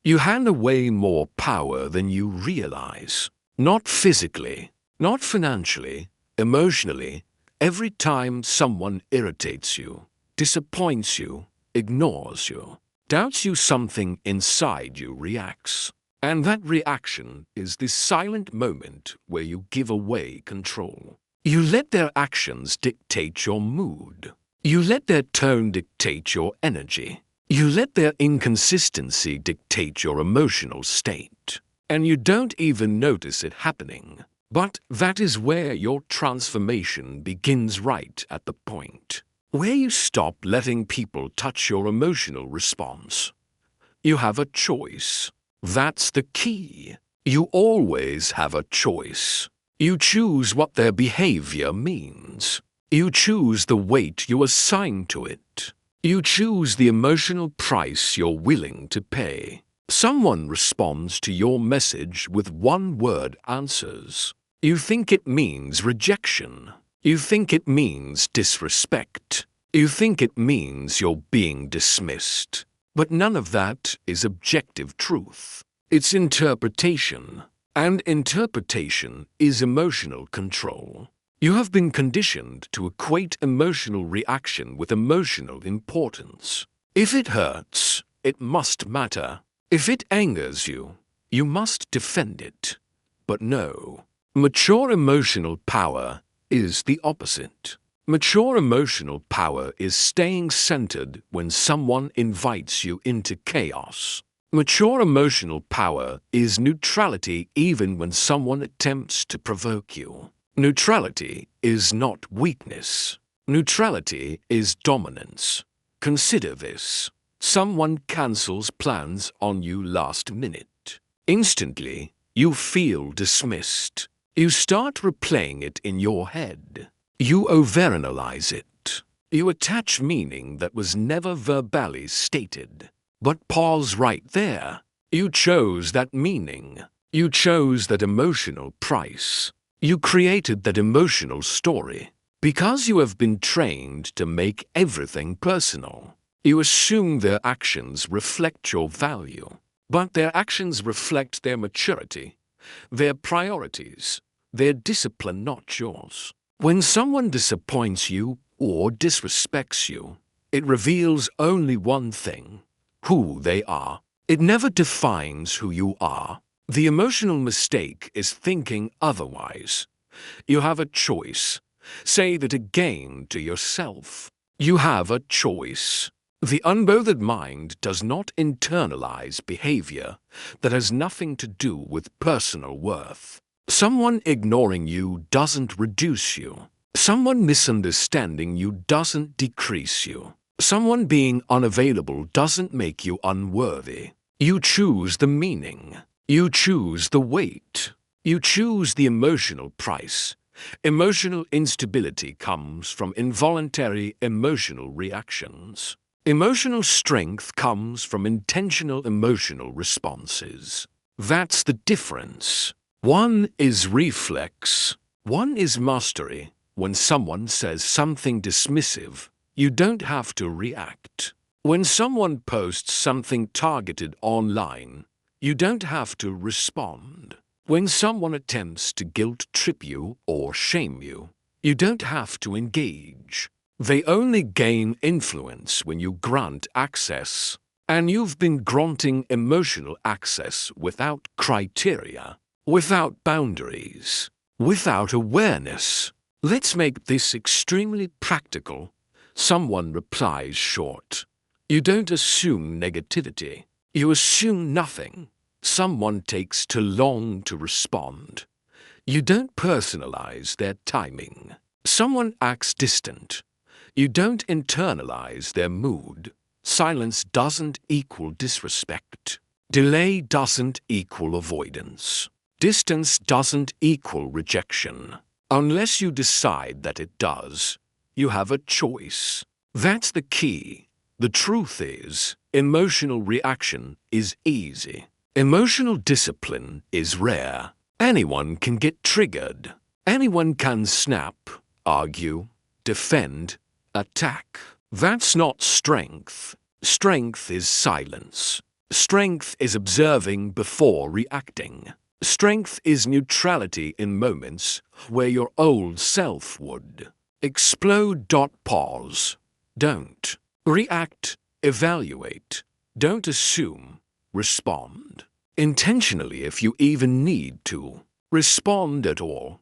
You hand away more power than you realize. Not physically, not financially, emotionally. Every time someone irritates you, disappoints you, ignores you, doubts you, something inside you reacts. And that reaction is the silent moment where you give away control. You let their actions dictate your mood. You let their tone dictate your energy. You let their inconsistency dictate your emotional state. And you don't even notice it happening. But that is where your transformation begins, right at the point where you stop letting people touch your emotional response. You have a choice. That's the key. You always have a choice. You choose what their behavior means. You choose the weight you assign to it. You choose the emotional price you're willing to pay. Someone responds to your message with one-word answers. You think it means rejection. You think it means disrespect. You think it means you're being dismissed. But none of that is objective truth. It's interpretation. And interpretation is emotional control. You have been conditioned to equate emotional reaction with emotional importance. If it hurts, it must matter. If it angers you, you must defend it. But no, mature emotional power is the opposite. Mature emotional power is staying centered when someone invites you into chaos. Mature emotional power is neutrality even when someone attempts to provoke you. Neutrality is not weakness. Neutrality is dominance. Consider this. Someone cancels plans on you last minute. Instantly, you feel dismissed. You start replaying it in your head. You overanalyze it. You attach meaning that was never verbally stated. But pause right there. You chose that meaning. You chose that emotional price. You created that emotional story. Because you have been trained to make everything personal. You assume their actions reflect your value. But their actions reflect their maturity, their priorities, their discipline, not yours. When someone disappoints you or disrespects you, it reveals only one thing: who they are. It never defines who you are. The emotional mistake is thinking otherwise. You have a choice. Say that again to yourself. You have a choice. The unbothered mind does not internalize behavior that has nothing to do with personal worth. Someone ignoring you doesn't reduce you. Someone misunderstanding you doesn't decrease you. Someone being unavailable doesn't make you unworthy. You choose the meaning. You choose the weight. You choose the emotional price. Emotional instability comes from involuntary emotional reactions. Emotional strength comes from intentional emotional responses. That's the difference. One is reflex. One is mastery. When someone says something dismissive, you don't have to react. When someone posts something targeted online, you don't have to respond. When someone attempts to guilt trip you or shame you, you don't have to engage. They only gain influence when you grant access. And you've been granting emotional access without criteria, without boundaries, without awareness. Let's make this extremely practical. Someone replies short. You don't assume negativity. You assume nothing. Someone takes too long to respond. You don't personalize their timing. Someone acts distant. You don't internalize their mood. Silence doesn't equal disrespect. Delay doesn't equal avoidance. Distance doesn't equal rejection. Unless you decide that it does, you have a choice. That's the key. The truth is, emotional reaction is easy. Emotional discipline is rare. Anyone can get triggered. Anyone can snap, argue, defend, attack. That's not strength. Strength is silence. Strength is observing before reacting. Strength is neutrality in moments where your old self would explode. Pause. Don't react. Evaluate. Don't assume. Respond. Intentionally if you even need to. Respond at all.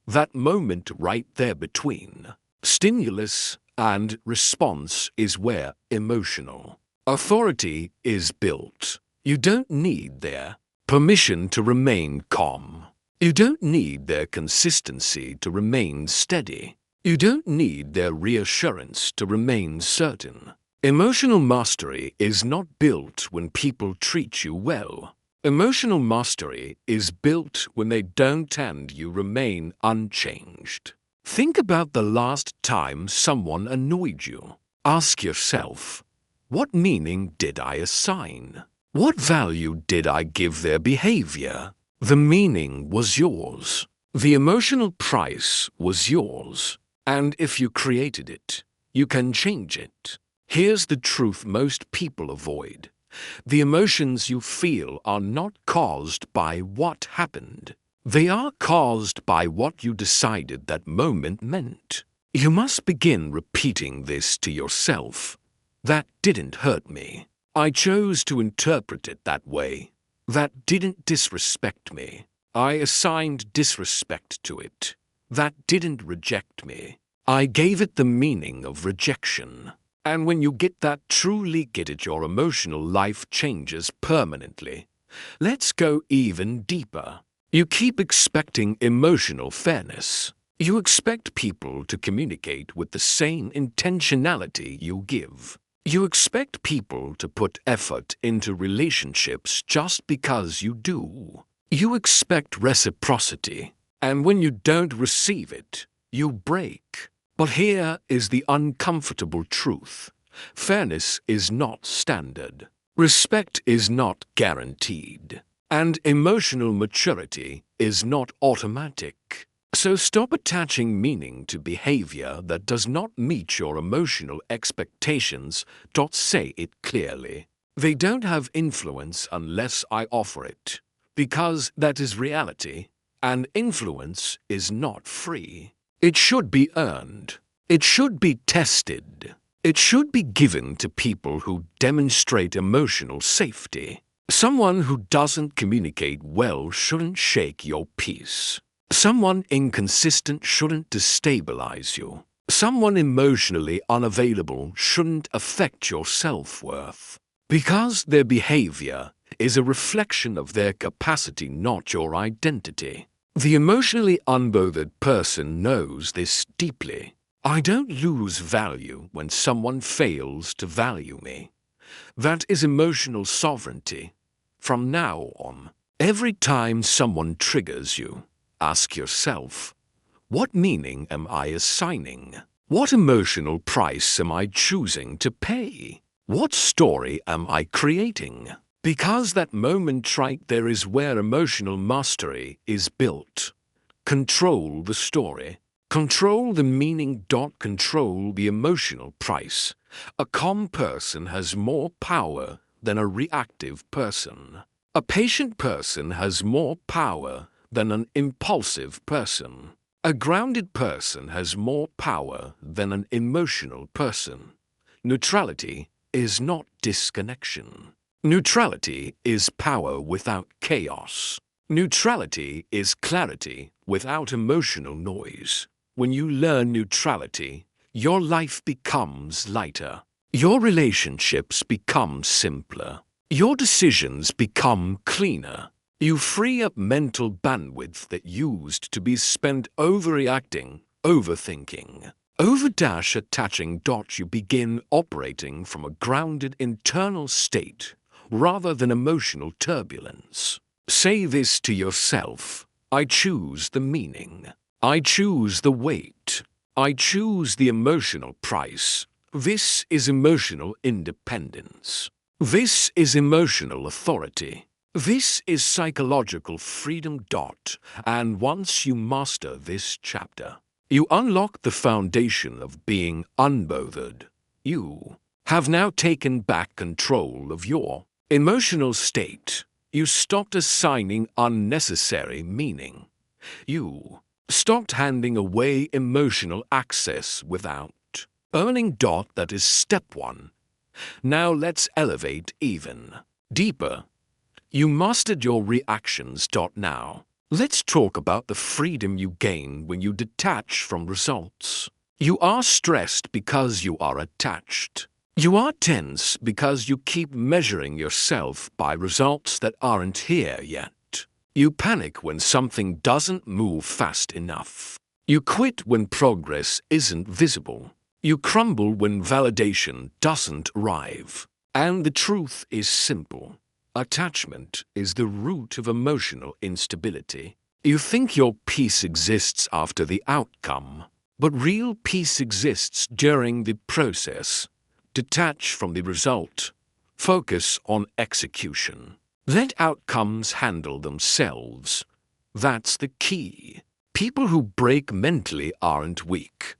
That moment right there between stimulus and response is where emotional authority is built. You don't need their permission to remain calm. You don't need their consistency to remain steady. You don't need their reassurance to remain certain. Emotional mastery is not built when people treat you well. Emotional mastery is built when they don't and you remain unchanged. Think about the last time someone annoyed you. Ask yourself, what meaning did I assign? What value did I give their behavior? The meaning was yours. The emotional price was yours. And if you created it, you can change it. Here's the truth most people avoid. The emotions you feel are not caused by what happened. They are caused by what you decided that moment meant. You must begin repeating this to yourself. That didn't hurt me. I chose to interpret it that way. That didn't disrespect me. I assigned disrespect to it. That didn't reject me. I gave it the meaning of rejection. And when you get that, truly get it, your emotional life changes permanently. Let's go even deeper. You keep expecting emotional fairness. You expect people to communicate with the same intentionality you give. You expect people to put effort into relationships just because you do. You expect reciprocity, and when you don't receive it, you break. But here is the uncomfortable truth. Fairness is not standard. Respect is not guaranteed. And emotional maturity is not automatic. So stop attaching meaning to behavior that does not meet your emotional expectations. Say it clearly. They don't have influence unless I offer it. Because that is reality, and influence is not free. It should be earned. It should be tested. It should be given to people who demonstrate emotional safety. Someone who doesn't communicate well shouldn't shake your peace. Someone inconsistent shouldn't destabilize you. Someone emotionally unavailable shouldn't affect your self-worth. Because their behavior is a reflection of their capacity, not your identity. The emotionally unbothered person knows this deeply. I don't lose value when someone fails to value me. That is emotional sovereignty. From now on, every time someone triggers you, ask yourself, what meaning am I assigning? What emotional price am I choosing to pay? What story am I creating? Because that moment right there is where emotional mastery is built. Control the story. Control the meaning. Control the emotional price. A calm person has more power than a reactive person. A patient person has more power than an impulsive person. A grounded person has more power than an emotional person. Neutrality is not disconnection. Neutrality is power without chaos. Neutrality is clarity without emotional noise. When you learn neutrality, your life becomes lighter. Your relationships become simpler. Your decisions become cleaner. You free up mental bandwidth that used to be spent overreacting, overthinking, attaching. You begin operating from a grounded internal state rather than emotional turbulence. Say this to yourself. I choose the meaning. I choose the weight. I choose the emotional price. This is emotional independence. This is emotional authority. This is psychological freedom. And once you master this chapter, you unlock the foundation of being unbothered. You have now taken back control of your Emotional state. You stopped assigning unnecessary meaning. You stopped handing away emotional access without earning. That is step one. Now let's elevate even deeper. You mastered your reactions. Now let's talk about the freedom you gain when you detach from results. You are stressed because you are attached. You are tense because you keep measuring yourself by results that aren't here yet. You panic when something doesn't move fast enough. You quit when progress isn't visible. You crumble when validation doesn't arrive. And the truth is simple. Attachment is the root of emotional instability. You think your peace exists after the outcome, but real peace exists during the process. Detach from the result. Focus on execution. Let outcomes handle themselves. That's the key. People who break mentally aren't weak.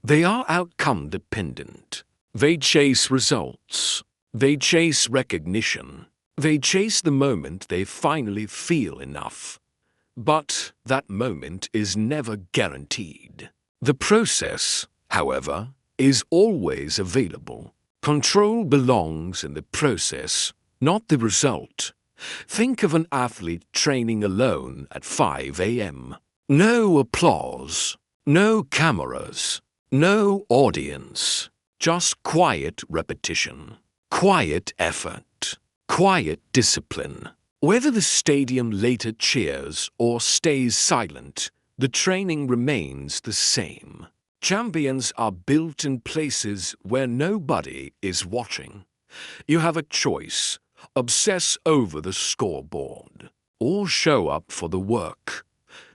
They are outcome dependent. They chase results. They chase recognition. They chase the moment they finally feel enough. But that moment is never guaranteed. The process, however, is always available. Control belongs in the process, not the result. Think of an athlete training alone at 5 a.m. No applause, no cameras, no audience, just quiet repetition, quiet effort, quiet discipline. Whether the stadium later cheers or stays silent, the training remains the same. Champions are built in places where nobody is watching. You have a choice: obsess over the scoreboard, or show up for the work.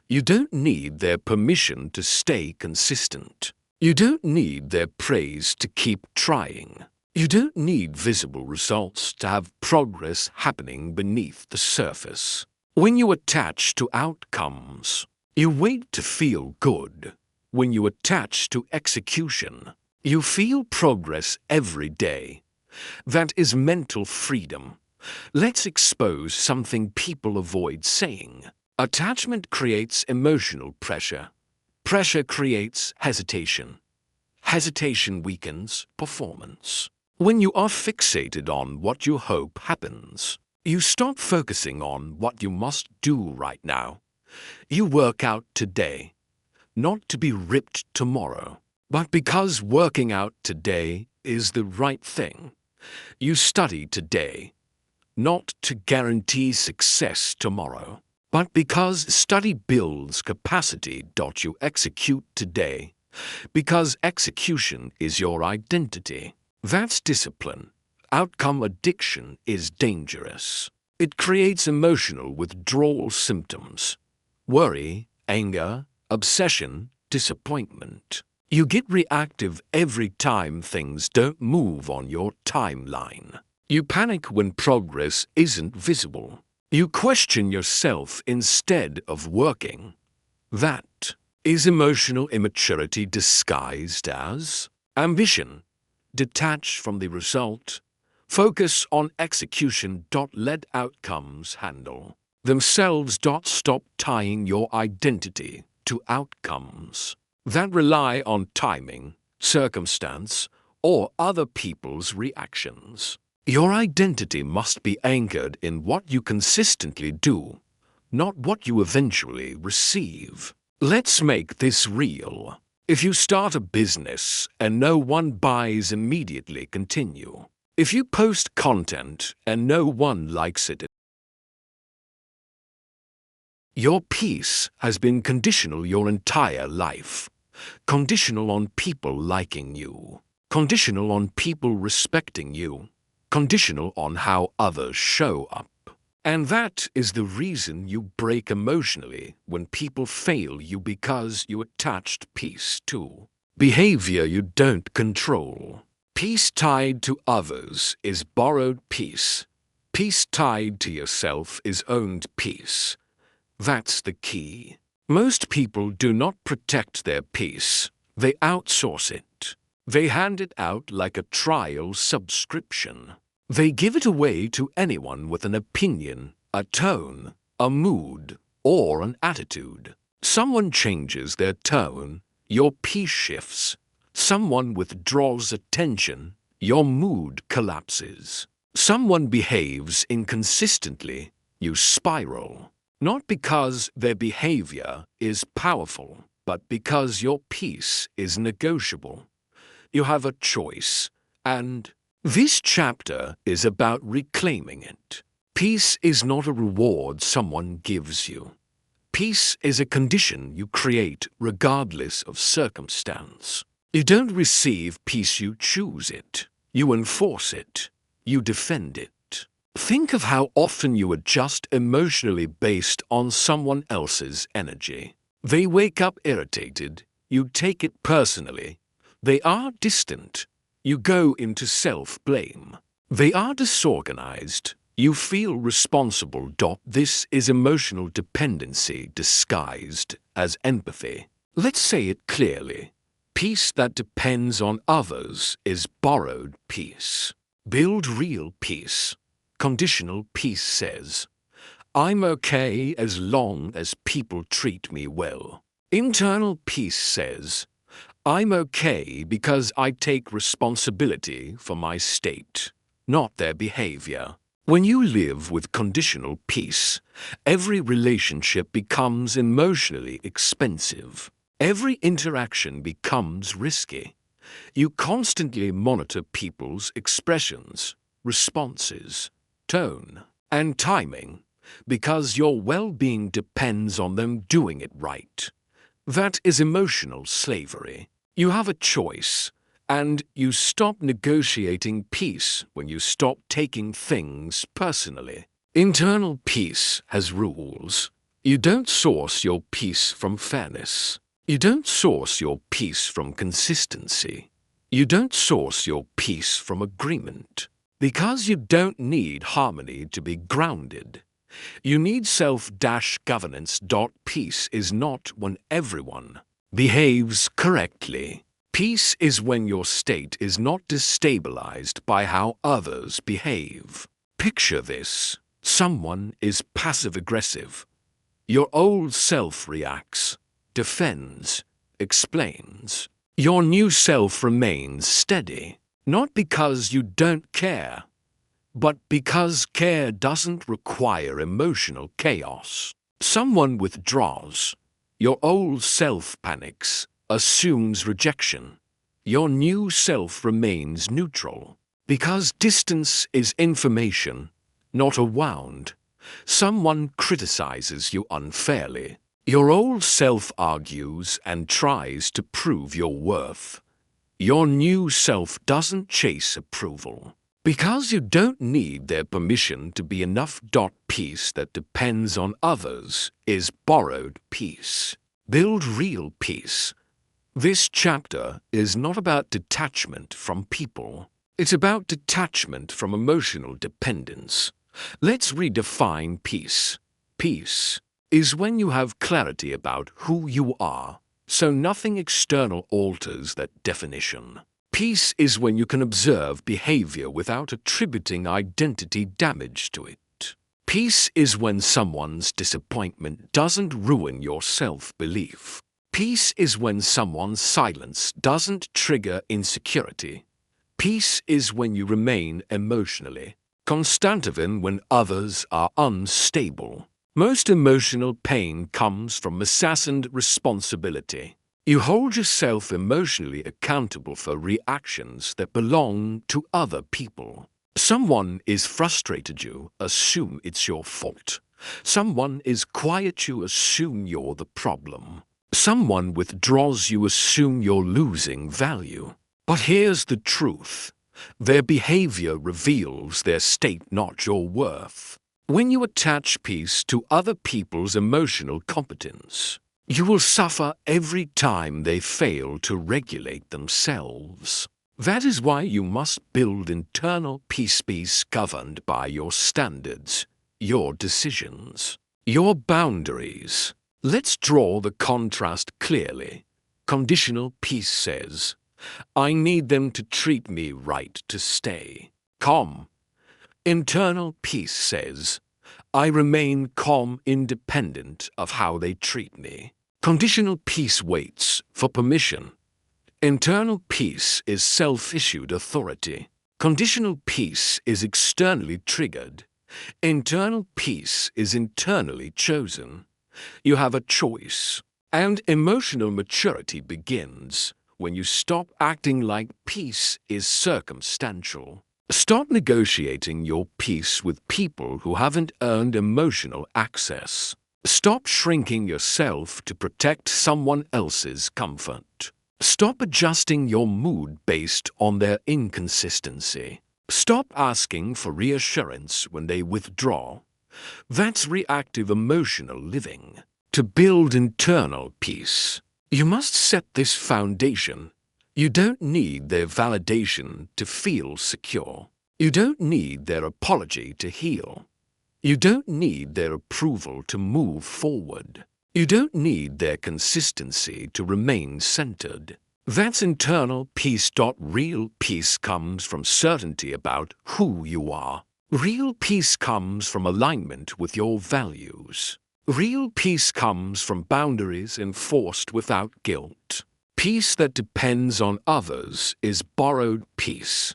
You don't need their permission to stay consistent. You don't need their praise to keep trying. You don't need visible results to have progress happening beneath the surface. When you attach to outcomes, you wait to feel good. When you attach to execution, you feel progress every day. That is mental freedom. Let's expose something people avoid saying. Attachment creates emotional pressure. Pressure creates hesitation. Hesitation weakens performance. When you are fixated on what you hope happens, you stop focusing on what you must do right now. You work out today, not to be ripped tomorrow, but because working out today is the right thing. You study today, not to guarantee success tomorrow, but because study builds capacity. You execute today, because execution is your identity. That's discipline. Outcome addiction is dangerous. It creates emotional withdrawal symptoms: worry, anger, obsession, disappointment. You get reactive every time things don't move on your timeline. You panic when progress isn't visible. You question yourself instead of working. That is emotional immaturity disguised as ambition. Detach from the result. Focus on execution. Let outcomes handle themselves. Stop tying your identity to outcomes that rely on timing, circumstance, or other people's reactions. Your identity must be anchored in what you consistently do, not what you eventually receive. Let's make this real. If you start a business and no one buys immediately, continue. If you post content and no one likes it, your peace has been conditional your entire life. Conditional on people liking you. Conditional on people respecting you. Conditional on how others show up. And that is the reason you break emotionally when people fail you, because you attached peace to behavior you don't control. Peace tied to others is borrowed peace. Peace tied to yourself is owned peace. That's the key. Most people do not protect their peace. They outsource it. They hand it out like a trial subscription. They give it away to anyone with an opinion, a tone, a mood, or an attitude. Someone changes their tone, your peace shifts. Someone withdraws attention, your mood collapses. Someone behaves inconsistently, you spiral. Not because their behavior is powerful, but because your peace is negotiable. You have a choice, and this chapter is about reclaiming it. Peace is not a reward someone gives you. Peace is a condition you create regardless of circumstance. You don't receive peace, you choose it. You enforce it. You defend it. Think of how often you adjust emotionally based on someone else's energy. They wake up irritated. You take it personally. They are distant. You go into self-blame. They are disorganized. You feel responsible. This is emotional dependency disguised as empathy. Let's say it clearly. Peace that depends on others is borrowed peace. Build real peace. Conditional peace says, I'm okay as long as people treat me well. Internal peace says, I'm okay because I take responsibility for my state, not their behavior. When you live with conditional peace, every relationship becomes emotionally expensive. Every interaction becomes risky. You constantly monitor people's expressions, responses, tone, and timing because your well-being depends on them doing it right. That is emotional slavery. You have a choice, and you stop negotiating peace when you stop taking things personally. Internal peace has rules. You don't source your peace from fairness. You don't source your peace from consistency. You don't source your peace from agreement. Because you don't need harmony to be grounded. You need self-governance. Peace is not when everyone behaves correctly. Peace is when your state is not destabilized by how others behave. Picture this. Someone is passive-aggressive. Your old self reacts, defends, explains. Your new self remains steady, not because you don't care, but because care doesn't require emotional chaos. Someone withdraws. Your old self panics, assumes rejection. Your new self remains neutral. Because distance is information, not a wound. Someone criticizes you unfairly. Your old self argues and tries to prove your worth. Your new self doesn't chase approval. Because you don't need their permission to be enough. Peace that depends on others is borrowed peace. Build real peace. This chapter is not about detachment from people. It's about detachment from emotional dependence. Let's redefine peace. Peace is when you have clarity about who you are, so nothing external alters that definition. Peace is when you can observe behavior without attributing identity damage to it. Peace is when someone's disappointment doesn't ruin your self-belief. Peace is when someone's silence doesn't trigger insecurity. Peace is when you remain emotionally constant even when others are unstable. Most emotional pain comes from assassined responsibility. You hold yourself emotionally accountable for reactions that belong to other people. Someone is frustrated, you assume it's your fault. Someone is quiet, you assume you're the problem. Someone withdraws, you assume you're losing value. But here's the truth. Their behavior reveals their state, not your worth. When you attach peace to other people's emotional competence, you will suffer every time they fail to regulate themselves. That is why you must build internal peace governed by your standards, your decisions, your boundaries. Let's draw the contrast clearly. Conditional peace says, I need them to treat me right to stay calm. Internal peace says, I remain calm independent of how they treat me. Conditional peace waits for permission. Internal peace is self-issued authority. Conditional peace is externally triggered. Internal peace is internally chosen. You have a choice. And emotional maturity begins when you stop acting like peace is circumstantial. Stop negotiating your peace with people who haven't earned emotional access. Stop shrinking yourself to protect someone else's comfort. Stop adjusting your mood based on their inconsistency. Stop asking for reassurance when they withdraw. That's reactive emotional living. To build internal peace, you must set this foundation. You don't need their validation to feel secure. You don't need their apology to heal. You don't need their approval to move forward. You don't need their consistency to remain centered. That's internal peace. Real peace comes from certainty about who you are. Real peace comes from alignment with your values. Real peace comes from boundaries enforced without guilt. Peace that depends on others is borrowed peace.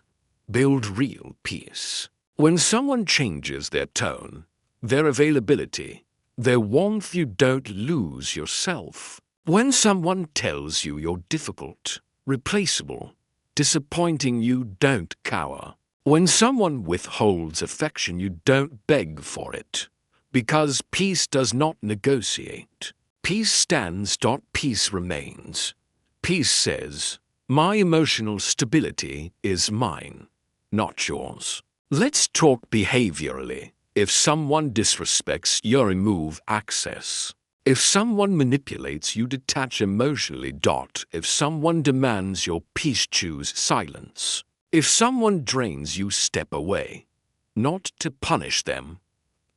Build real peace. When someone changes their tone, their availability, their warmth, you don't lose yourself. When someone tells you you're difficult, replaceable, disappointing, you don't cower. When someone withholds affection, you don't beg for it. Because peace does not negotiate. Peace stands. Peace remains. Peace says, my emotional stability is mine, not yours. Let's talk behaviorally. If someone disrespects you, remove access. If someone manipulates you, detach emotionally. If someone demands your peace, choose silence. If someone drains you, step away. Not to punish them,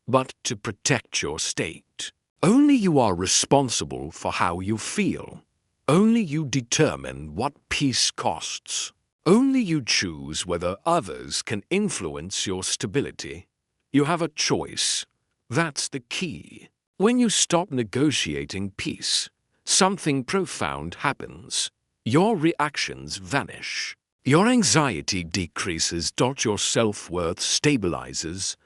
but to protect your state. Only you are responsible for how you feel. Only you determine what peace costs. Only you choose whether others can influence your stability. You have a choice. That's the key. When you stop negotiating peace, something profound happens. Your reactions vanish. Your anxiety decreases. Your self-worth stabilizes.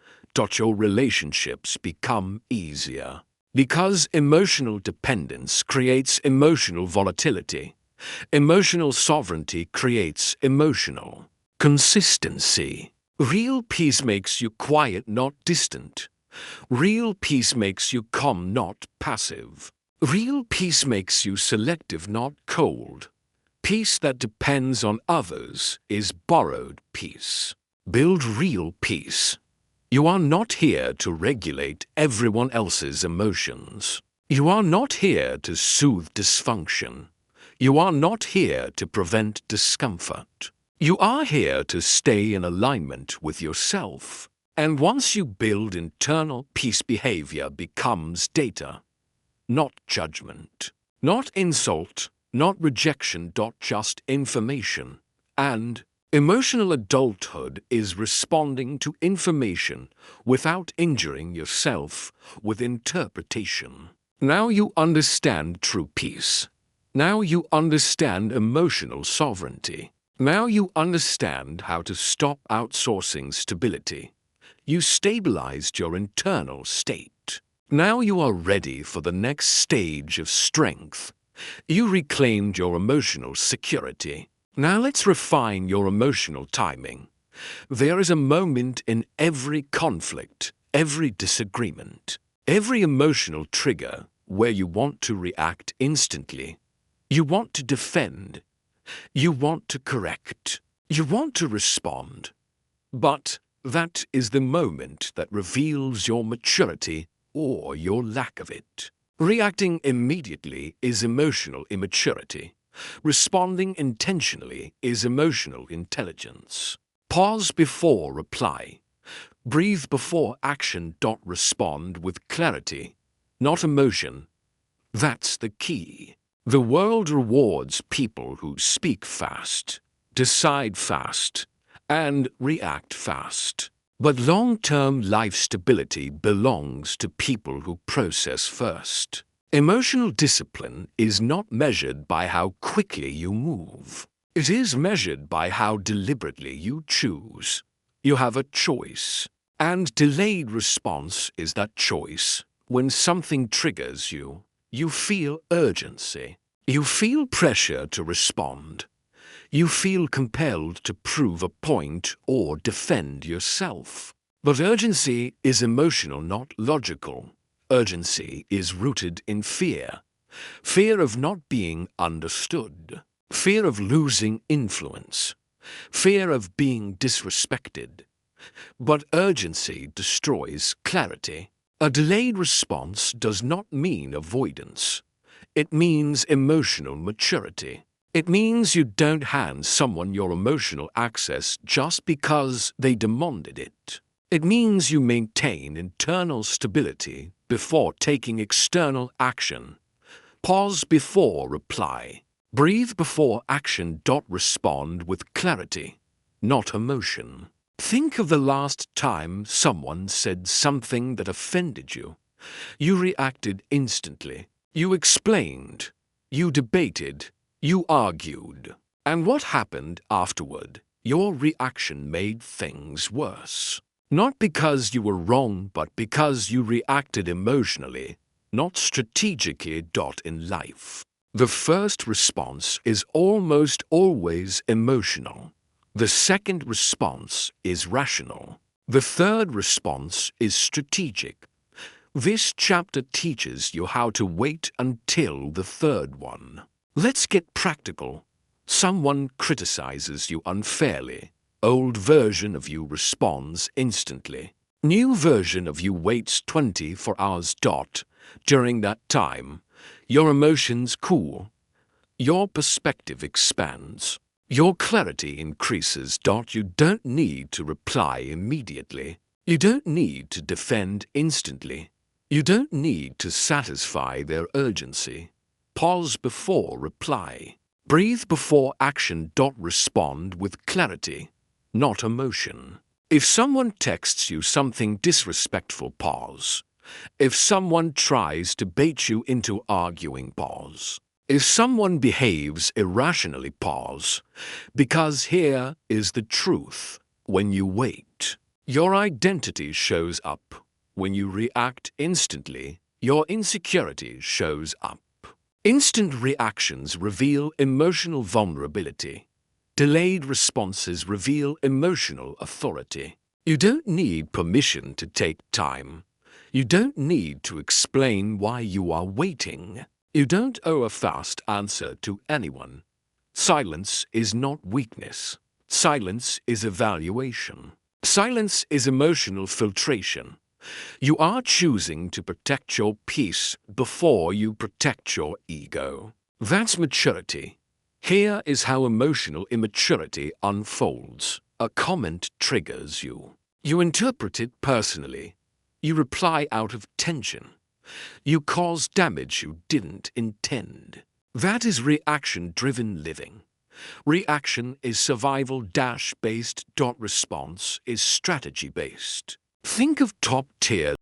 Your relationships become easier. Because emotional dependence creates emotional volatility. Emotional sovereignty creates emotional consistency. Real peace makes you quiet, not distant. Real peace makes you calm, not passive. Real peace makes you selective, not cold. Peace that depends on others is borrowed peace. Build real peace. You are not here to regulate everyone else's emotions. You are not here to soothe dysfunction. You are not here to prevent discomfort. You are here to stay in alignment with yourself. And once you build internal peace, behavior becomes data, not judgment, not insult, not rejection. Just information. And emotional adulthood is responding to information without injuring yourself with interpretation. Now you understand true peace. Now you understand emotional sovereignty. Now you understand how to stop outsourcing stability. You stabilized your internal state. Now you are ready for the next stage of strength. You reclaimed your emotional security. Now let's refine your emotional timing. There is a moment in every conflict, every disagreement, every emotional trigger where you want to react instantly. You want to defend. You want to correct. You want to respond. But that is the moment that reveals your maturity or your lack of it. Reacting immediately is emotional immaturity. Responding intentionally is emotional intelligence. Pause before reply. Breathe before action. Respond with clarity, not emotion. That's the key. The world rewards people who speak fast, decide fast, and react fast. But long-term life stability belongs to people who process first. Emotional discipline is not measured by how quickly you move. It is measured by how deliberately you choose. You have a choice, and delayed response is that choice. When something triggers you, you feel urgency. You feel pressure to respond. You feel compelled to prove a point or defend yourself. But urgency is emotional, not logical. Urgency is rooted in fear. Fear of not being understood. Fear of losing influence. Fear of being disrespected. But urgency destroys clarity. A delayed response does not mean avoidance. It means emotional maturity. It means you don't hand someone your emotional access just because they demanded it. It means you maintain internal stability before taking external action. Pause before reply. Breathe before action. Respond with clarity, not emotion. Think of the last time someone said something that offended you. You reacted instantly. You explained. You debated. You argued. And what happened afterward? Your reaction made things worse. Not because you were wrong, but because you reacted emotionally, not strategically. In life, the first response is almost always emotional. The second response is rational. The third response is strategic. This chapter teaches you how to wait until the third one. Let's get practical. Someone criticizes you unfairly. Old version of you responds instantly. New version of you waits 24 hours. During that time, your emotions cool. Your perspective expands. Your clarity increases. You don't need to reply immediately. You don't need to defend instantly. You don't need to satisfy their urgency. Pause before reply. Breathe before action. Respond with clarity, not emotion. If someone texts you something disrespectful, pause. If someone tries to bait you into arguing, pause. If someone behaves irrationally, pause. Because here is the truth. When you wait, your identity shows up. When you react instantly, your insecurity shows up. Instant reactions reveal emotional vulnerability. Delayed responses reveal emotional authority. You don't need permission to take time. You don't need to explain why you are waiting. You don't owe a fast answer to anyone. Silence is not weakness. Silence is evaluation. Silence is emotional filtration. You are choosing to protect your peace before you protect your ego. That's maturity. Here is how emotional immaturity unfolds. A comment triggers you. You interpret it personally. You reply out of tension. You cause damage you didn't intend. That is reaction-driven living. Reaction is survival-based. Response is strategy-based. Think of top-tier.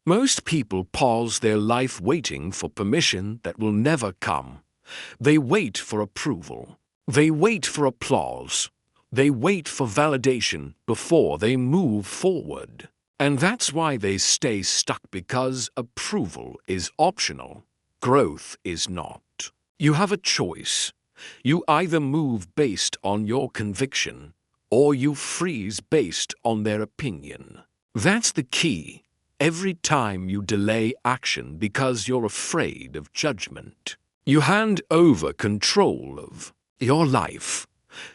Most people pause their life waiting for permission that will never come. They wait for approval. They wait for applause. They wait for validation before they move forward. And that's why they stay stuck, because approval is optional. Growth is not. You have a choice. You either move based on your conviction, or you freeze based on their opinion. That's the key. Every time you delay action because you're afraid of judgment, you hand over control of your life.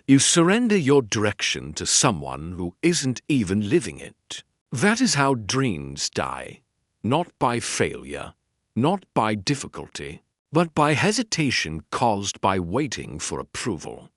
You surrender your direction to someone who isn't even living it. That is how dreams die. Not by failure, not by difficulty, but by hesitation caused by waiting for approval.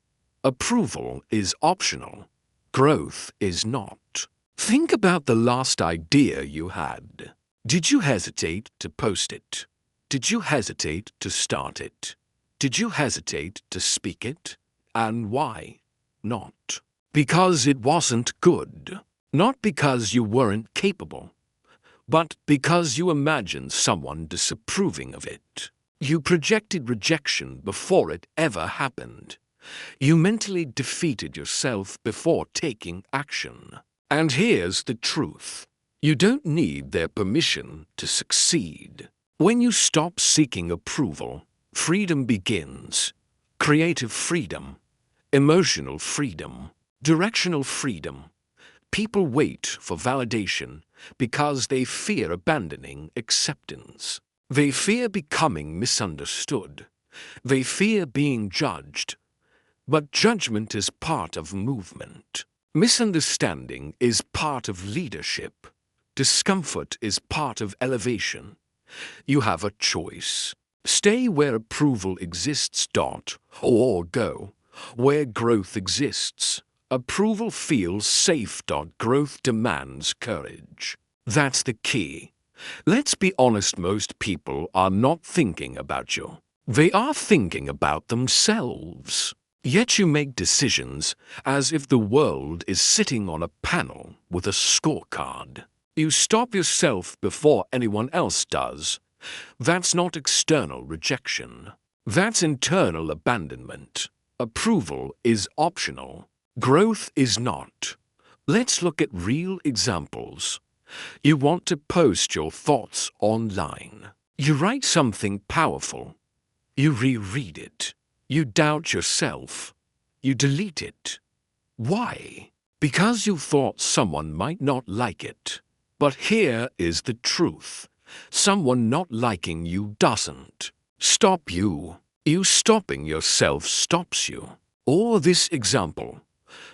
Approval is optional. Growth is not. Think about the last idea you had. Did you hesitate to post it? Did you hesitate to start it? Did you hesitate to speak it? And why not? because it wasn't good. Not because you weren't capable, but because you imagined someone disapproving of it. You projected rejection before it ever happened. You mentally defeated yourself before taking action. And here's the truth. You don't need their permission to succeed. When you stop seeking approval, freedom begins. Creative freedom, emotional freedom, directional freedom. People wait for validation because they fear abandoning acceptance. They fear becoming misunderstood. They fear being judged. But judgment is part of movement. Misunderstanding is part of leadership. Discomfort is part of elevation. You have a choice. Stay where approval exists, or go where growth exists. Approval feels safe, growth demands courage. That's the key. Let's be honest, most people are not thinking about you. They are thinking about themselves. Yet you make decisions as if the world is sitting on a panel with a scorecard. You stop yourself before anyone else does. That's not external rejection. That's internal abandonment. Approval is optional. Growth is not. Let's look at real examples. You want to post your thoughts online. You write something powerful. You reread it. You doubt yourself. You delete it. Why? Because you thought someone might not like it. But here is the truth. Someone not liking you doesn't stop you. You stopping yourself stops you. Or this example.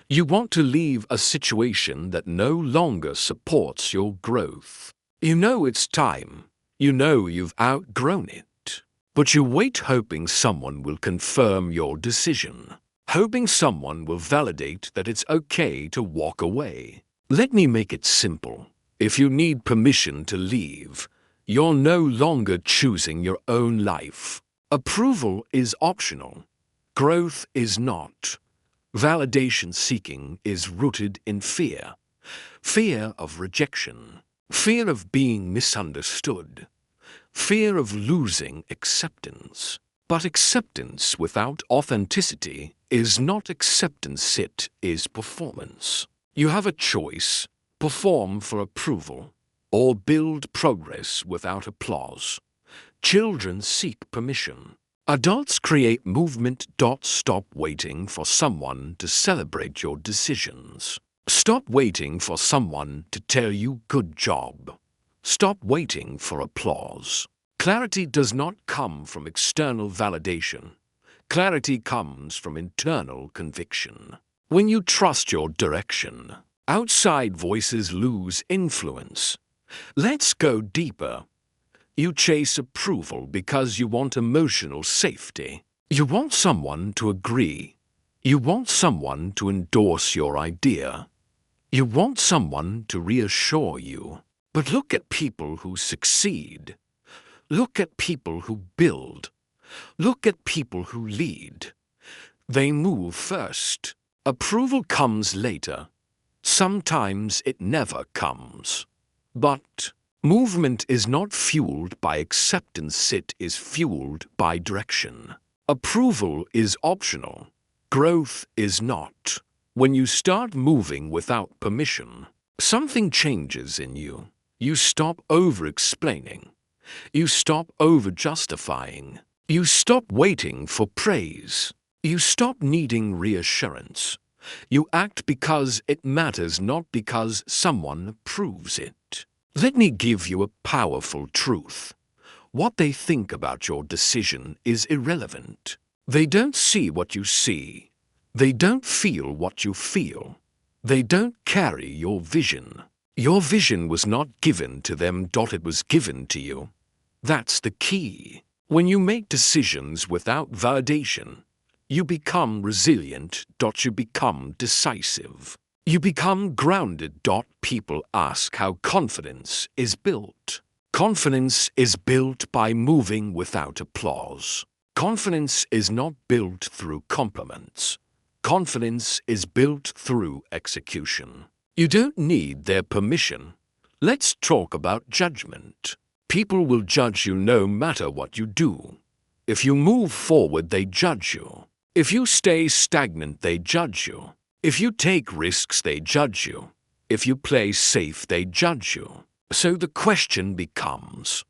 You want to leave a situation that no longer supports your growth. You know it's time. You know you've outgrown it. But you wait hoping someone will confirm your decision. Hoping someone will validate that it's okay to walk away. Let me make it simple. If you need permission to leave, you're no longer choosing your own life. Approval is optional. Growth is not. Validation seeking is rooted in fear. Fear of rejection. Fear of being misunderstood. Fear of losing acceptance. But acceptance without authenticity is not acceptance, it is performance. You have a choice: perform for approval, or build progress without applause. Children seek permission. Adults create movement. Stop waiting for someone to celebrate your decisions. Stop waiting for someone to tell you good job. Stop waiting for applause. Clarity does not come from external validation. Clarity comes from internal conviction. When you trust your direction, outside voices lose influence. Let's go deeper. You chase approval because you want emotional safety. You want someone to agree. You want someone to endorse your idea. You want someone to reassure you. But look at people who succeed. Look at people who build. Look at people who lead. They move first. Approval comes later. Sometimes it never comes. But movement is not fueled by acceptance, it is fueled by direction. Approval is optional. Growth is not. When you start moving without permission, something changes in you. You stop over-explaining. You stop over-justifying. You stop waiting for praise. You stop needing reassurance. You act because it matters, not because someone approves it. Let me give you a powerful truth. What they think about your decision is irrelevant. They don't see what you see. They don't feel what you feel. They don't carry your vision. Your vision was not given to them. It was given to you. That's the key. When you make decisions without validation, you become resilient. You become decisive. You become grounded. People ask how confidence is built. Confidence is built by moving without applause. Confidence is not built through compliments. Confidence is built through execution. You don't need their permission. Let's talk about judgment. People will judge you no matter what you do. If you move forward, they judge you. If you stay stagnant, they judge you. If you take risks, they judge you. If you play safe, they judge you. So the question becomes,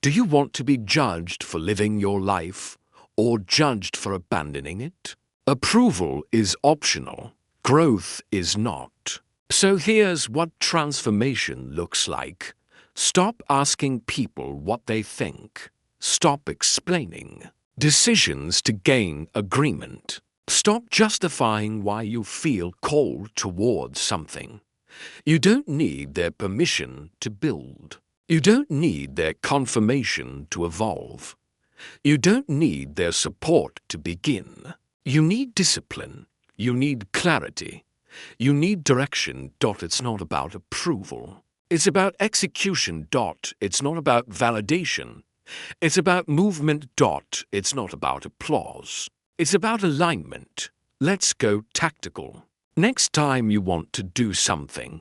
do you want to be judged for living your life or judged for abandoning it? Approval is optional. Growth is not. So here's what transformation looks like. Stop asking people what they think. Stop explaining decisions to gain agreement. Stop justifying why you feel called towards something. You don't need their permission to build. You don't need their confirmation to evolve. You don't need their support to begin. You need discipline. You need clarity. You need direction. It's not about approval. It's about execution. It's not about validation. It's about movement. It's not about applause. It's about alignment. Let's go tactical. Next time you want to do something,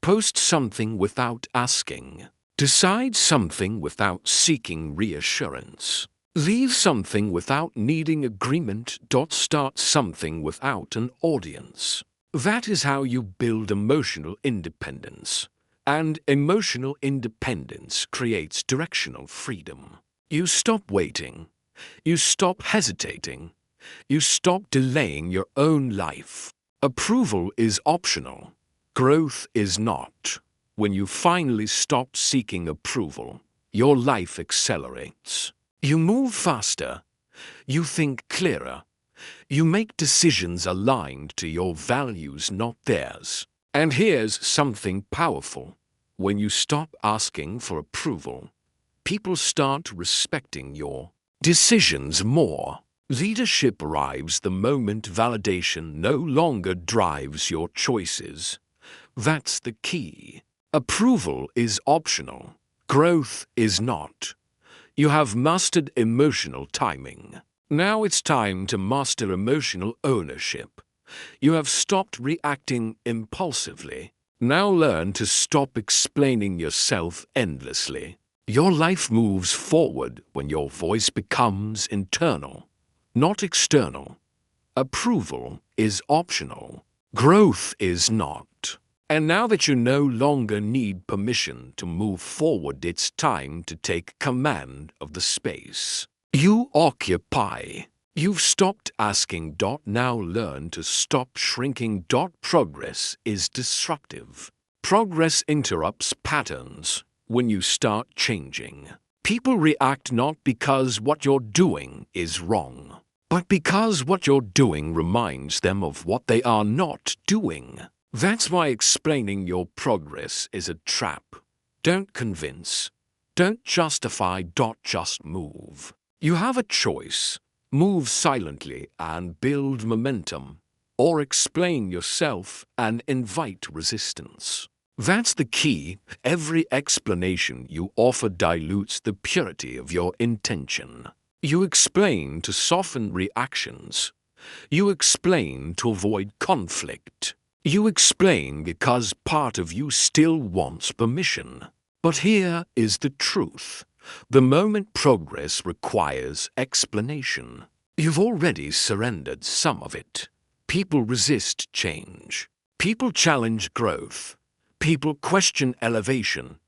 post something without asking. Decide something without seeking reassurance. Leave something without needing agreement. Start something without an audience. That is how you build emotional independence. And emotional independence creates directional freedom. You stop waiting. You stop hesitating. You stop delaying your own life. Approval is optional. Growth is not. When you finally stop seeking approval, your life accelerates. You move faster. You think clearer. You make decisions aligned to your values, not theirs. And here's something powerful. When you stop asking for approval, people start respecting your decisions more. Leadership arrives the moment validation no longer drives your choices. That's the key. Approval is optional. Growth is not. You have mastered emotional timing. Now it's time to master emotional ownership. You have stopped reacting impulsively. Now learn to stop explaining yourself endlessly. Your life moves forward when your voice becomes internal, not external. Approval is optional. Growth is not. And now that you no longer need permission to move forward, it's time to take command of the space you occupy. You've stopped asking. Now learn to stop shrinking. Progress is disruptive. Progress interrupts patterns. When you start changing, people react not because what you're doing is wrong, but because what you're doing reminds them of what they are not doing. That's why explaining your progress is a trap. Don't convince. Don't justify. Just move. You have a choice. Move silently and build momentum, or explain yourself and invite resistance. That's the key. Every explanation you offer dilutes the purity of your intention. You explain to soften reactions. You explain to avoid conflict. You explain because part of you still wants permission. But here is the truth. The moment progress requires explanation, you've already surrendered some of it. People resist change. People challenge growth. People question elevation,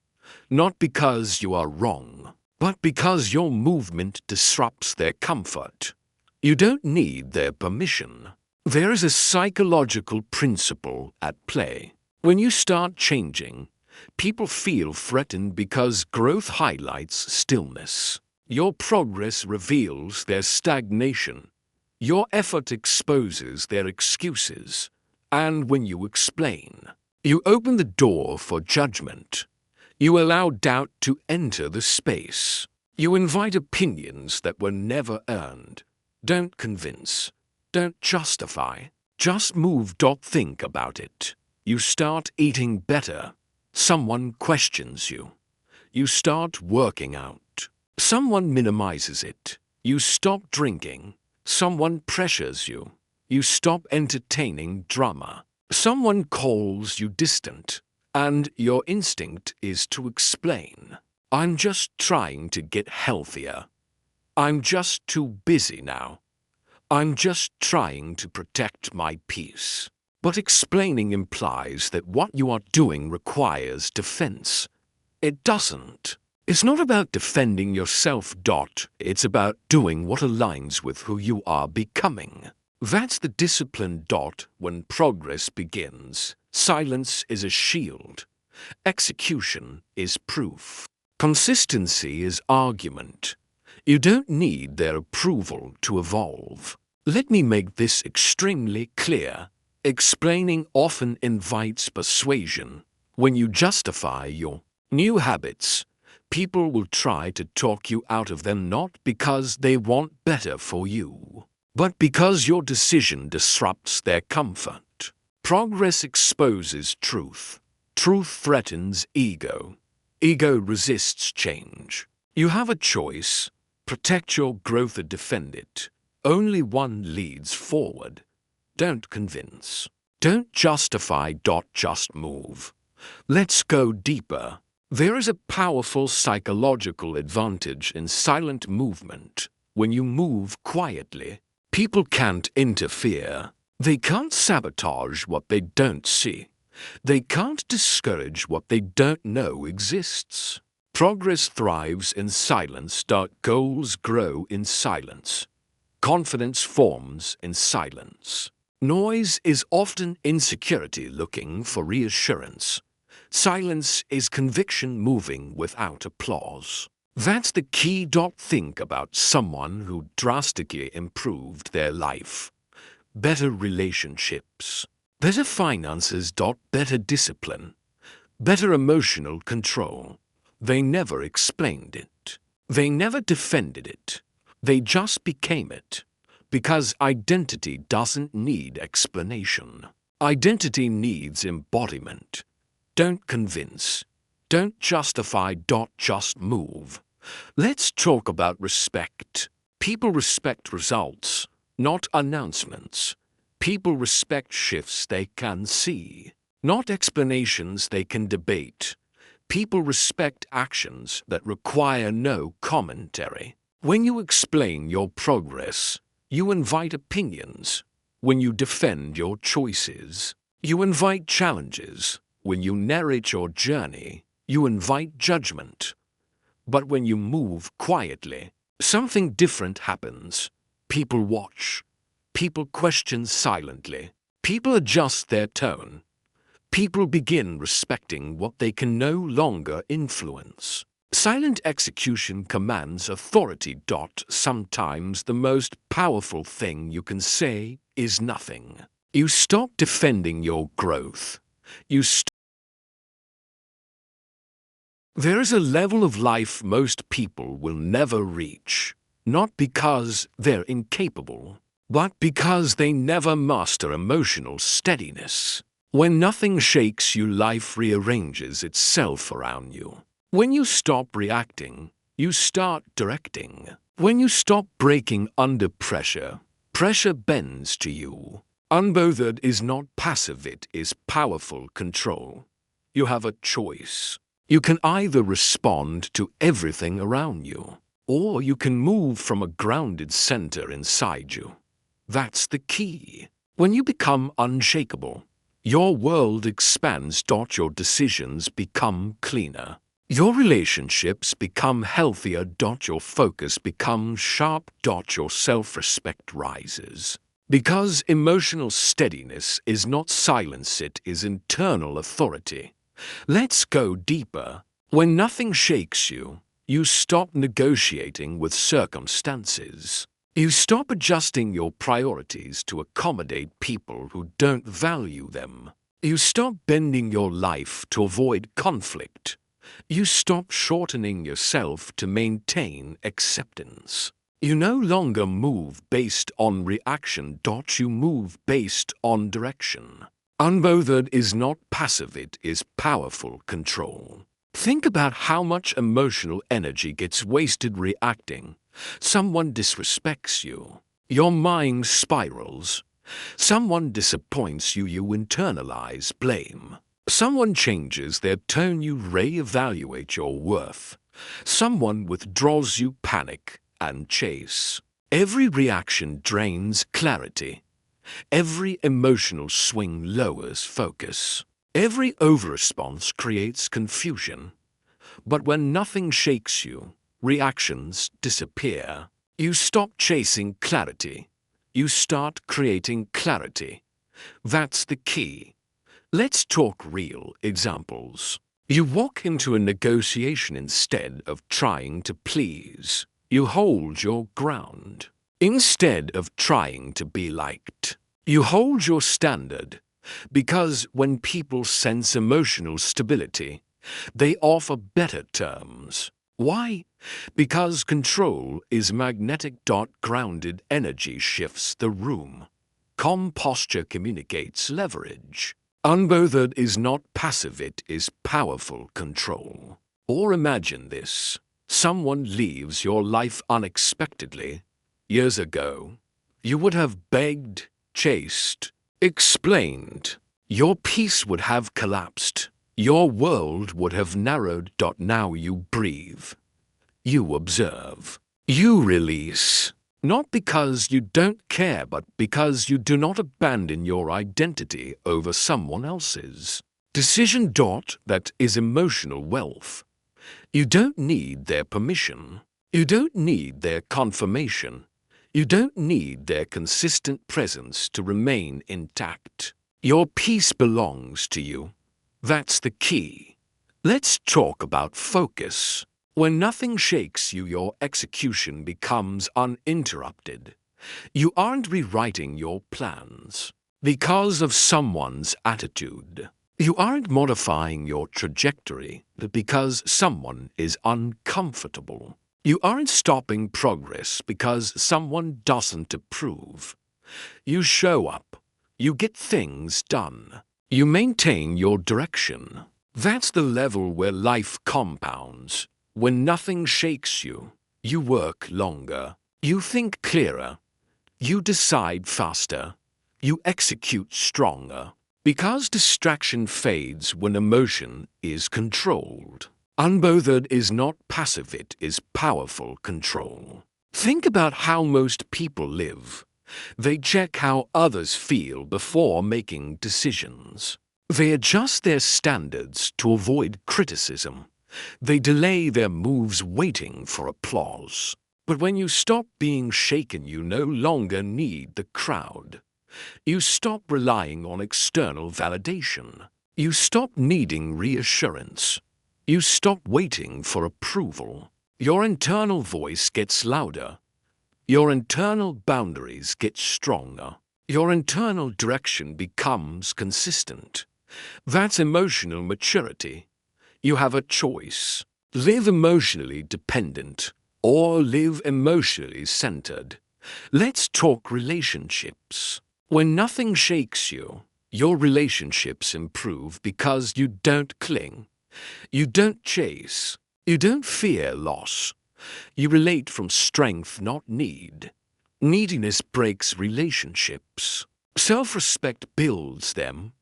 not because you are wrong, but because your movement disrupts their comfort. You don't need their permission. There is a psychological principle at play. When you start changing, people feel threatened because growth highlights stillness. Your progress reveals their stagnation. Your effort exposes their excuses. And when you explain, you open the door for judgment. You allow doubt to enter the space. You invite opinions that were never earned. Don't convince. Don't justify. Just move. Think about it. You start eating better. Someone questions you. You start working out. Someone minimizes it. You stop drinking. Someone pressures you. You stop entertaining drama. Someone calls you distant, and your instinct is to explain. I'm just trying to get healthier. I'm just too busy now. I'm just trying to protect my peace. But explaining implies that what you are doing requires defense. It doesn't. It's not about defending yourself. It's about doing what aligns with who you are becoming. That's the discipline. When progress begins, silence is a shield. Execution is proof. Consistency is argument. You don't need their approval to evolve. Let me make this extremely clear. Explaining often invites persuasion. When you justify your new habits, people will try to talk you out of them, not because they want better for you, but because your decision disrupts their comfort. Progress exposes truth. Truth threatens ego. Ego resists change. You have a choice. Protect your growth or defend it. Only one leads forward. Don't convince. Don't justify. Just move. Let's go deeper. There is a powerful psychological advantage in silent movement. When you move quietly, people can't interfere. They can't sabotage what they don't see. They can't discourage what they don't know exists. Progress thrives in silence. Goals grow in silence. Confidence forms in silence. Noise is often insecurity looking for reassurance. Silence is conviction moving without applause. That's the key. Think about someone who drastically improved their life. Better relationships, better finances. Better discipline, better emotional control. They never explained it. They never defended it. They just became it. Because identity doesn't need explanation. Identity needs embodiment. Don't convince. Don't justify. Just move. Let's talk about respect. People respect results, not announcements. People respect shifts they can see, not explanations they can debate. People respect actions that require no commentary. When you explain your progress, you invite opinions. When you defend your choices, you invite challenges. When you narrate your journey, you invite judgment. But when you move quietly, something different happens. People watch. People question silently. People adjust their tone. People begin respecting what they can no longer influence. Silent execution commands authority. Sometimes the most powerful thing you can say is nothing. You stop defending your growth. There is a level of life most people will never reach, not because they're incapable, but because they never master emotional steadiness. When nothing shakes you, life rearranges itself around you. When you stop reacting, you start directing. When you stop breaking under pressure, pressure bends to you. Unbothered is not passive, it is powerful control. You have a choice. You can either respond to everything around you, or you can move from a grounded center inside you. That's the key. When you become unshakable, your world expands. Your decisions become cleaner. Your relationships become healthier. Your focus becomes sharp. Your self-respect rises. Because emotional steadiness is not silence, it is internal authority. Let's go deeper. When nothing shakes you, you stop negotiating with circumstances. You stop adjusting your priorities to accommodate people who don't value them. You stop bending your life to avoid conflict. You stop shortening yourself to maintain acceptance. You no longer move based on reaction. You move based on direction. Unbothered is not passive, it is powerful control. Think about how much emotional energy gets wasted reacting. Someone disrespects you. Your mind spirals. Someone disappoints you, you internalize blame. Someone changes their tone, you re-evaluate your worth. Someone withdraws, you panic and chase. Every reaction drains clarity. Every emotional swing lowers focus. Every overresponse creates confusion. But when nothing shakes you, reactions disappear. You stop chasing clarity. You start creating clarity. That's the key. Let's talk real examples. You walk into a negotiation instead of trying to please. You hold your ground. Instead of trying to be liked, you hold your standard. Because when people sense emotional stability, they offer better terms. Why? Because control is magnetic. Grounded energy shifts the room. Calm posture communicates leverage. Unbothered is not passive, it is powerful control. Or imagine this. Someone leaves your life unexpectedly. Years ago, you would have begged, chased, explained. Your peace would have collapsed. Your world would have narrowed. Now you breathe. You observe. You release. Not because you don't care, but because you do not abandon your identity over someone else's. Decision. That is emotional wealth. You don't need their permission. You don't need their confirmation. You don't need their consistent presence to remain intact. Your peace belongs to you. That's the key. Let's talk about focus. When nothing shakes you, your execution becomes uninterrupted. You aren't rewriting your plans because of someone's attitude. You aren't modifying your trajectory because someone is uncomfortable. You aren't stopping progress because someone doesn't approve. You show up. You get things done. You maintain your direction. That's the level where life compounds. When nothing shakes you, you work longer. You think clearer. You decide faster. You execute stronger. Because distraction fades when emotion is controlled. Unbothered is not passive, it is powerful control. Think about how most people live. They check how others feel before making decisions. They adjust their standards to avoid criticism. They delay their moves waiting for applause. But when you stop being shaken, you no longer need the crowd. You stop relying on external validation. You stop needing reassurance. You stop waiting for approval. Your internal voice gets louder. Your internal boundaries get stronger. Your internal direction becomes consistent. That's emotional maturity. You have a choice. Live emotionally dependent or live emotionally centered. Let's talk relationships. When nothing shakes you, your relationships improve because you don't cling. You don't chase. You don't fear loss. You relate from strength, not need. Neediness breaks relationships. Self-respect builds them.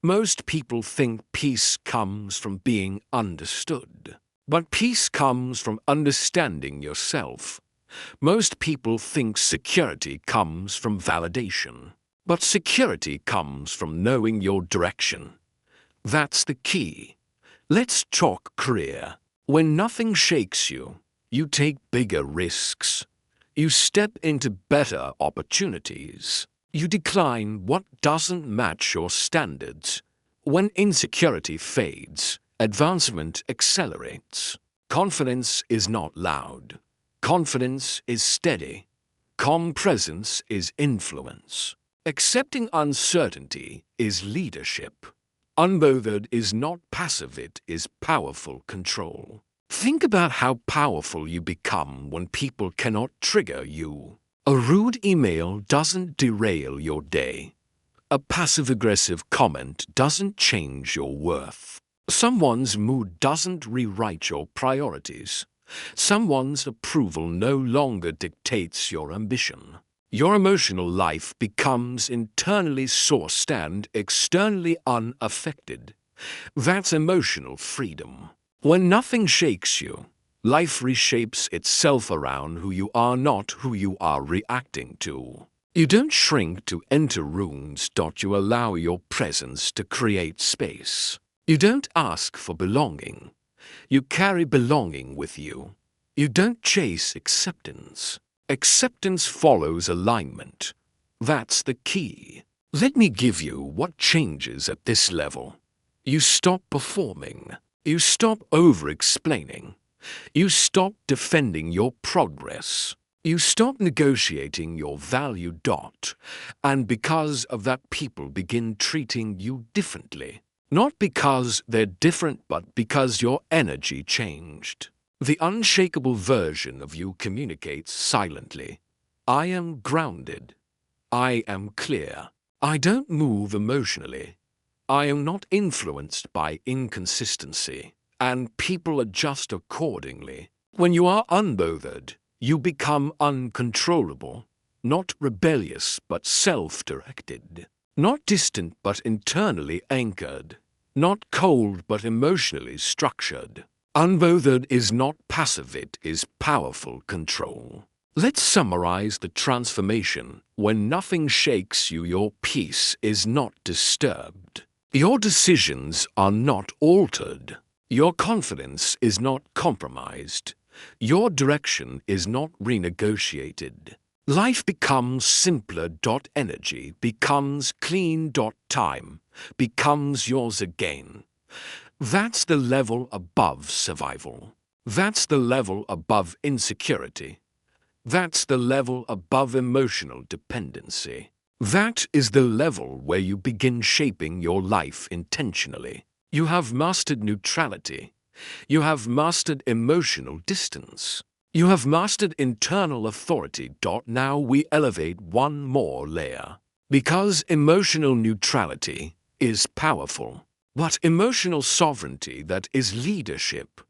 Most people think peace comes from being understood. But peace comes from understanding yourself. Most people think security comes from validation. But security comes from knowing your direction. That's the key. Let's talk career. When nothing shakes you, you take bigger risks. You step into better opportunities. You decline what doesn't match your standards. When insecurity fades, advancement accelerates. Confidence is not loud. Confidence is steady. Calm presence is influence. Accepting uncertainty is leadership. Unbothered is not passive, it is powerful control. Think about how powerful you become when people cannot trigger you. A rude email doesn't derail your day. A passive-aggressive comment doesn't change your worth. Someone's mood doesn't rewrite your priorities. Someone's approval no longer dictates your ambition. Your emotional life becomes internally sourced and externally unaffected. That's emotional freedom. When nothing shakes you, life reshapes itself around who you are, not who you are reacting to. You don't shrink to enter rooms. You allow your presence to create space. You don't ask for belonging. You carry belonging with you. You don't chase acceptance. Acceptance follows alignment. That's the key. Let me give you what changes at this level. You stop performing. You stop over-explaining. You stop defending your progress. You stop negotiating your value. And because of that, people begin treating you differently. Not because they're different, but because your energy changed. The unshakable version of you communicates silently. I am grounded. I am clear. I don't move emotionally. I am not influenced by inconsistency, and people adjust accordingly. When you are unbothered, you become uncontrollable, not rebellious but self-directed, not distant but internally anchored, not cold but emotionally structured. Unbothered is not passive, it is powerful control. Let's summarize the transformation. When nothing shakes you, your peace is not disturbed. Your decisions are not altered. Your confidence is not compromised. Your direction is not renegotiated. Life becomes simpler. Energy becomes clean. Time becomes yours again. That's the level above survival. That's the level above insecurity. That's the level above emotional dependency. That is the level where you begin shaping your life intentionally. You have mastered neutrality. You have mastered emotional distance. You have mastered internal authority. Now we elevate one more layer. Because emotional neutrality is powerful. But emotional sovereignty, that is leadership.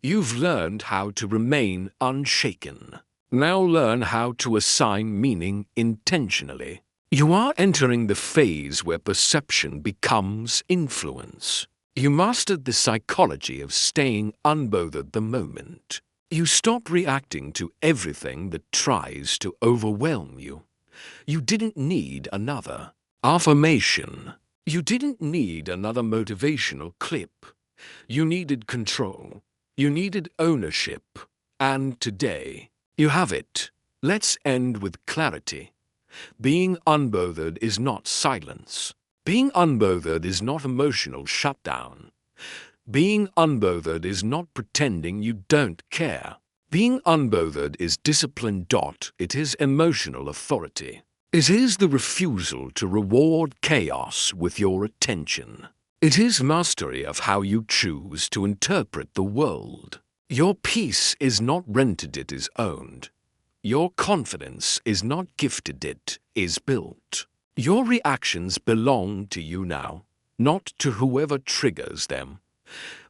You've learned how to remain unshaken. Now learn how to assign meaning intentionally. You are entering the phase where perception becomes influence. You mastered the psychology of staying unbothered the moment. You stop reacting to everything that tries to overwhelm you. You didn't need another affirmation. You didn't need another motivational clip. You needed control. You needed ownership. And today, you have it. Let's end with clarity. Being unbothered is not silence. Being unbothered is not emotional shutdown. Being unbothered is not pretending you don't care. Being unbothered is discipline. It is emotional authority. It is the refusal to reward chaos with your attention. It is mastery of how you choose to interpret the world. Your peace is not rented, it is owned. Your confidence is not gifted, it is built. Your reactions belong to you now, not to whoever triggers them.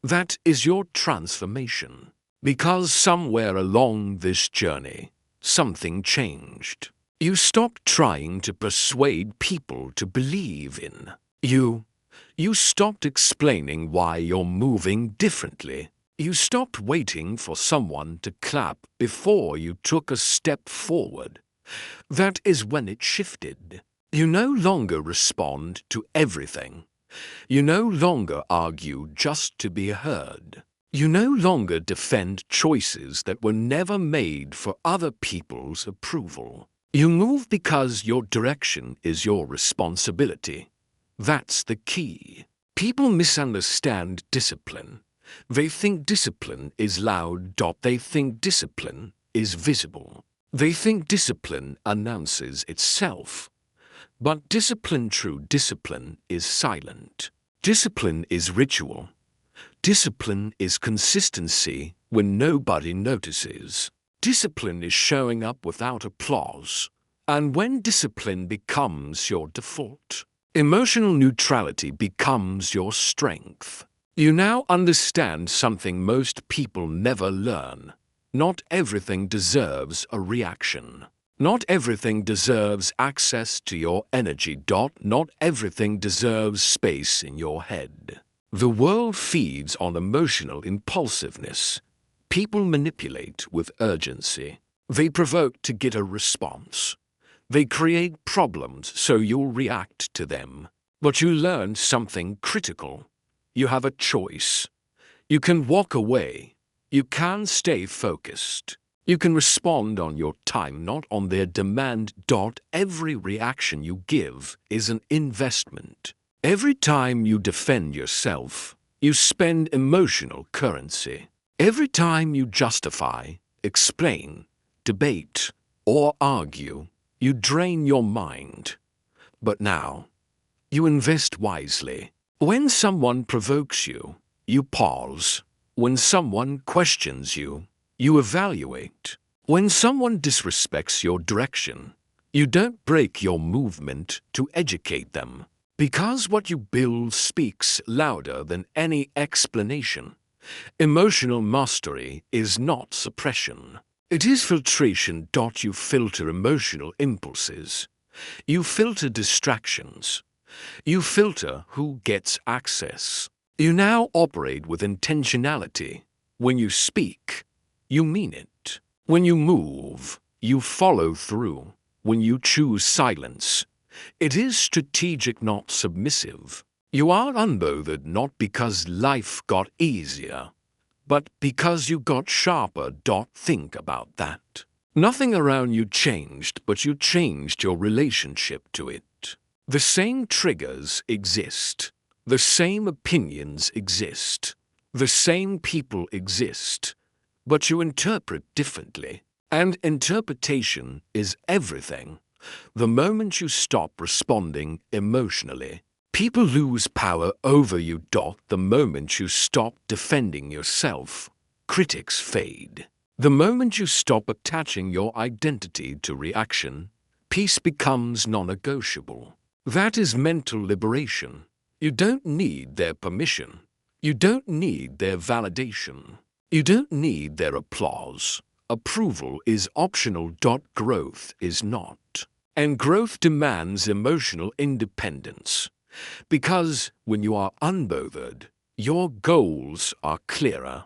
That is your transformation. Because somewhere along this journey, something changed. You stopped trying to persuade people to believe in you. You stopped explaining why you're moving differently. You stopped waiting for someone to clap before you took a step forward. That is when it shifted. You no longer respond to everything. You no longer argue just to be heard. You no longer defend choices that were never made for other people's approval. You move because your direction is your responsibility. That's the key. People misunderstand discipline. They think discipline is loud. They think discipline is visible. They think discipline announces itself. But discipline, true discipline, is silent. Discipline is ritual. Discipline is consistency when nobody notices. Discipline is showing up without applause. And when discipline becomes your default, emotional neutrality becomes your strength. You now understand something most people never learn. Not everything deserves a reaction. Not everything deserves access to your energy. Not everything deserves space in your head. The world feeds on emotional impulsiveness. People manipulate with urgency. They provoke to get a response. They create problems so you'll react to them. But you learn something critical. You have a choice. You can walk away. You can stay focused. You can respond on your time, not on their demand. Every reaction you give is an investment. Every time you defend yourself, you spend emotional currency. Every time you justify, explain, debate, or argue, you drain your mind. But now, you invest wisely. When someone provokes you, you pause. When someone questions you, you evaluate. When someone disrespects your direction, you don't break your movement to educate them. Because what you build speaks louder than any explanation. Emotional mastery is not suppression. It is filtration. You filter emotional impulses. You filter distractions. You filter who gets access. You now operate with intentionality. When you speak, you mean it. When you move, you follow through. When you choose silence, it is strategic, not submissive. You are unbothered not because life got easier, but because you got sharper. Think about that. Nothing around you changed, but you changed your relationship to it. The same triggers exist. The same opinions exist. The same people exist. But you interpret differently. And interpretation is everything. The moment you stop responding emotionally, people lose power over you. The moment you stop defending yourself, critics fade. The moment you stop attaching your identity to reaction, peace becomes non-negotiable. That is mental liberation. You don't need their permission. You don't need their validation. You don't need their applause. Approval is optional. Growth is not. And growth demands emotional independence. Because when you are unbothered, your goals are clearer.